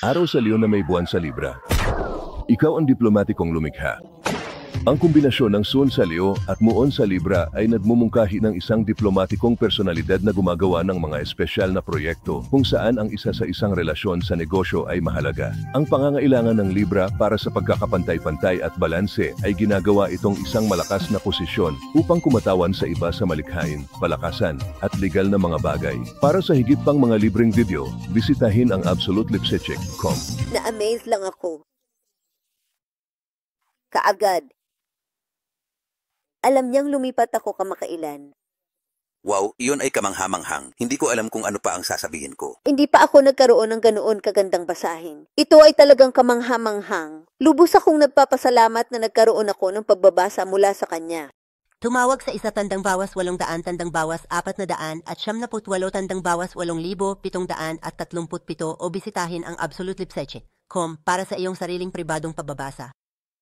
Araw sa Leon na may buwan sa Libra. Ikaw ang diplomatikong lumikha. Ang kombinasyon ng Sun sa Leo at Muon sa Libra ay nagmumungkahi ng isang diplomatikong personalidad na gumagawa ng mga espesyal na proyekto kung saan ang isa sa isang relasyon sa negosyo ay mahalaga. Ang pangangailangan ng Libra para sa pagkakapantay-pantay at balanse ay ginagawa itong isang malakas na posisyon upang kumatawan sa iba sa malikhain, palakasan at legal na mga bagay. Para sa higit pang mga libreng video, bisitahin ang absolutelipsechek.com. Na-amaze lang ako. Kaagad. Alam niyang lumipat ako kamakailan. Wow, iyon ay kamanghamanghang. Hindi ko alam kung ano pa ang sasabihin ko. Hindi pa ako nagkaroon ng ganoon kagandang basahin. Ito ay talagang kamanghamanghang. Lubos akong nagpapasalamat na nagkaroon ako ng pagbabasa mula sa kanya. Tumawag sa 100-800 tandang bawas 400 at 78 tandang bawas 8,737 o bisitahin ang absolutelipsechek.com para sa iyong sariling pribadong pagbabasa.